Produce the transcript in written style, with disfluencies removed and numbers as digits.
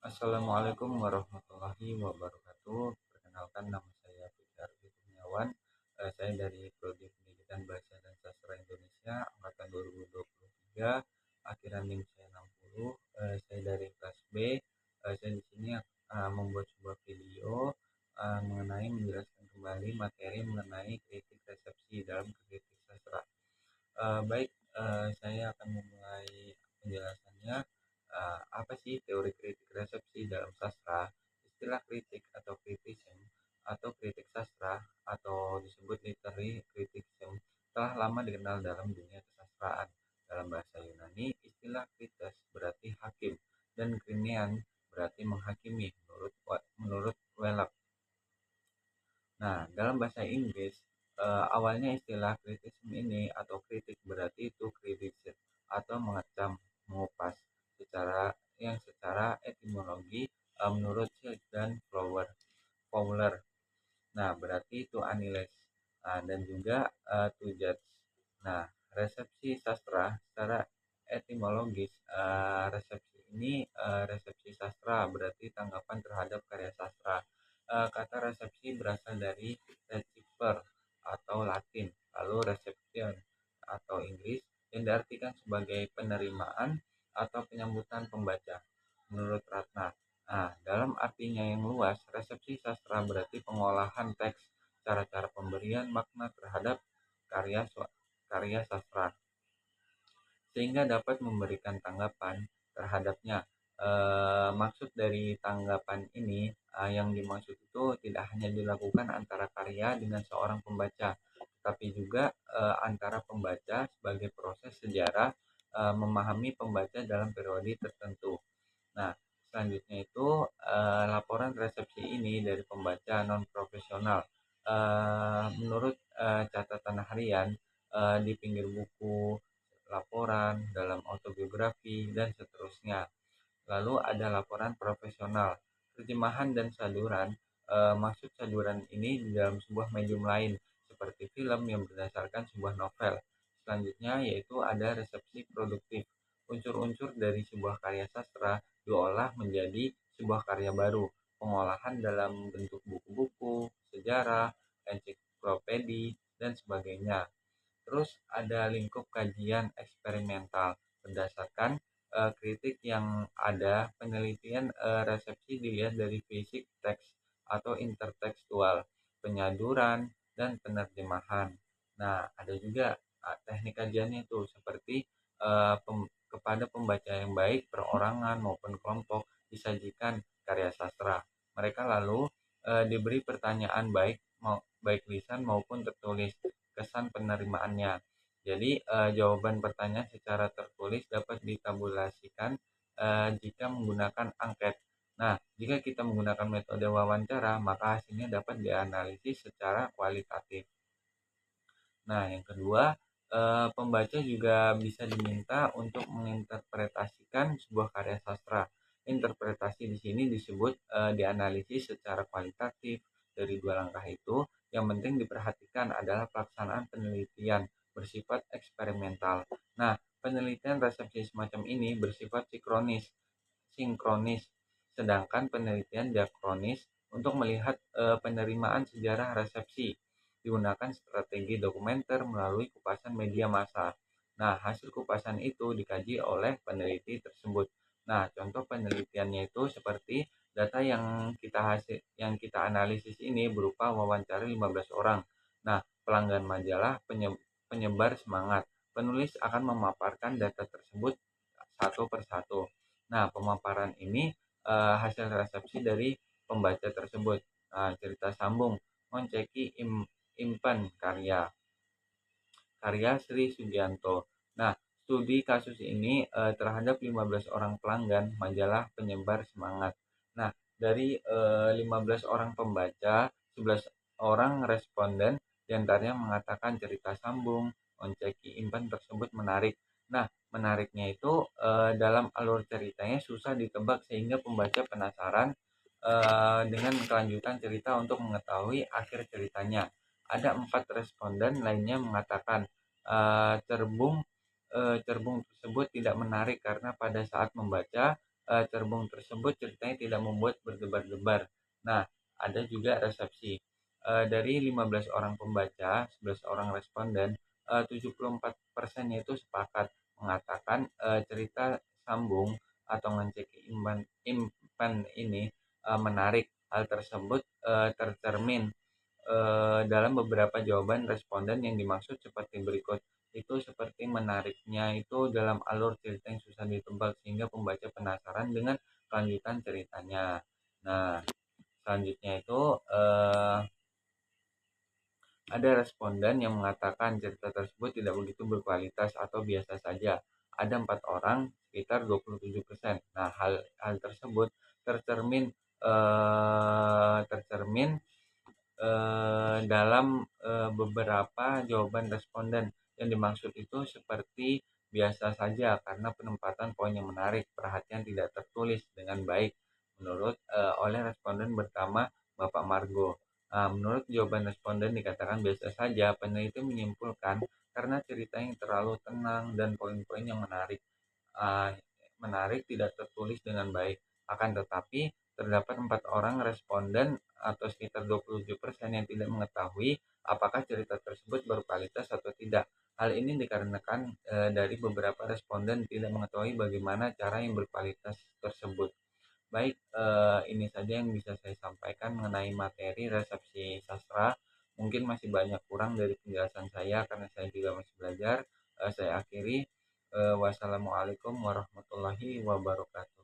Assalamualaikum warahmatullahi wabarakatuh. Perkenalkan, nama saya Fikar Kurniawan. Saya dari Prodi Pendidikan Bahasa dan Sastra Indonesia angkatan 2023, akhiran NIM saya 60. Saya dari kelas B. Saya di sini membuat sebuah video mengenai menjelaskan kembali materi mengenai kritik resepsi dalam kritik sastra. Baik, saya akan memulai penjelasannya. Apa sih teori kritik resepsi dalam sastra? Istilah kritik atau criticism atau kritik sastra atau disebut literary criticism telah lama dikenal dalam dunia kesastraan. Dalam bahasa Yunani, istilah krites berarti hakim dan krinean berarti menghakimi menurut Wellak. Nah, dalam bahasa Inggris, awalnya istilah kritisisme ini atau kritik berarti itu criticize atau mengecam, mengupas secara etimologi menurut Shield dan Fowler. Nah, berarti itu analyze dan juga to judge. Nah, resepsi sastra secara etimologis, resepsi sastra berarti tanggapan terhadap karya sastra. Kata resepsi berasal dari receiver atau Latin, lalu reception atau Inggris yang diartikan sebagai penerimaan atau penyambutan pembaca. Menurut Ratna, dalam artinya yang luas, resepsi sastra berarti pengolahan teks, cara-cara pemberian makna terhadap karya sastra, sehingga dapat memberikan tanggapan terhadapnya. Maksud dari tanggapan ini, yang dimaksud itu tidak hanya dilakukan antara karya dengan seorang pembaca, tapi juga antara pembaca sebagai proses sejarah memahami pembaca dalam periode tertentu. Nah, selanjutnya itu laporan resepsi ini dari pembaca non-profesional. Menurut catatan harian di pinggir buku, laporan dalam autobiografi, dan seterusnya. Lalu ada laporan profesional, terjemahan dan saduran. Maksud saduran ini di dalam sebuah medium lain, seperti film yang berdasarkan sebuah novel. Selanjutnya yaitu ada resepsi produktif. Unsur-unsur dari sebuah karya sastra diolah menjadi sebuah karya baru, pengolahan dalam bentuk buku-buku, sejarah, ensiklopedi, dan sebagainya. Terus ada lingkup kajian eksperimental. Berdasarkan kritik yang ada, penelitian resepsi dilihat dari fisik teks atau intertekstual, penyaduran, dan penerjemahan. Nah, ada juga teknik kajiannya itu seperti kepada pembaca yang baik, perorangan maupun kelompok, disajikan karya sastra. Mereka lalu diberi pertanyaan baik lisan maupun tertulis, kesan penerimaannya. Jadi jawaban pertanyaan secara tertulis dapat ditabulasikan jika menggunakan angket. Nah, jika kita menggunakan metode wawancara, maka hasilnya dapat dianalisis secara kualitatif. Nah, yang kedua, pembaca juga bisa diminta untuk menginterpretasikan sebuah karya sastra. Interpretasi di sini disebut dianalisis secara kualitatif. Dari dua langkah itu, yang penting diperhatikan adalah pelaksanaan penelitian bersifat eksperimental. Nah, penelitian resepsi semacam ini bersifat sinkronis, sedangkan penelitian diakronis untuk melihat penerimaan sejarah resepsi. Digunakan strategi dokumenter melalui kupasan media massa. Nah, hasil kupasan itu dikaji oleh peneliti tersebut. Nah, contoh penelitiannya itu seperti data yang kita analisis ini berupa wawancara 15 orang. Nah, pelanggan majalah penyebar semangat. Penulis akan memaparkan data tersebut satu persatu. Nah, pemaparan ini hasil resepsi dari pembaca tersebut. Nah, cerita sambung, Monceki Impen karya Sri Sugianto. Nah, studi kasus ini terhadap 15 orang pelanggan majalah penyebar semangat. Nah, dari 15 orang pembaca, 11 orang responden diantaranya mengatakan cerita sambung Monceki Impen tersebut menarik. Nah, menariknya itu dalam alur ceritanya susah ditebak sehingga pembaca penasaran dengan kelanjutan cerita untuk mengetahui akhir ceritanya. Ada 4 responden lainnya mengatakan cerbung tersebut tidak menarik karena pada saat membaca cerbung tersebut ceritanya tidak membuat berdebar-debar. Nah, ada juga resepsi. Dari 15 orang pembaca, 11 orang responden, 74% itu sepakat mengatakan cerita sambung atau ngecek impan ini menarik. Hal tersebut tercermin dalam beberapa jawaban responden yang dimaksud seperti berikut. Itu seperti menariknya itu dalam alur cerita yang susah ditebak sehingga pembaca penasaran dengan kelanjutan ceritanya. Nah, selanjutnya itu ada responden yang mengatakan cerita tersebut tidak begitu berkualitas atau biasa saja. Ada 4 orang, sekitar 27%. Nah, hal tersebut tercermin tercermin dalam beberapa jawaban responden. Yang dimaksud itu seperti biasa saja karena penempatan poin yang menarik, perhatian tidak tertulis dengan baik menurut oleh responden pertama Bapak Margo. Nah, menurut jawaban responden dikatakan biasa saja, peneliti menyimpulkan karena cerita yang terlalu tenang dan poin-poin yang uh, menarik tidak tertulis dengan baik. Akan tetapi, terdapat 4 orang responden atau sekitar 27% yang tidak mengetahui apakah cerita tersebut berkualitas atau tidak. Hal ini dikarenakan dari beberapa responden tidak mengetahui bagaimana cara yang berkualitas tersebut. Baik, ini saja yang bisa saya sampaikan mengenai materi resepsi sastra. Mungkin masih banyak kurang dari penjelasan saya karena saya juga masih belajar. Saya akhiri. Wassalamualaikum warahmatullahi wabarakatuh.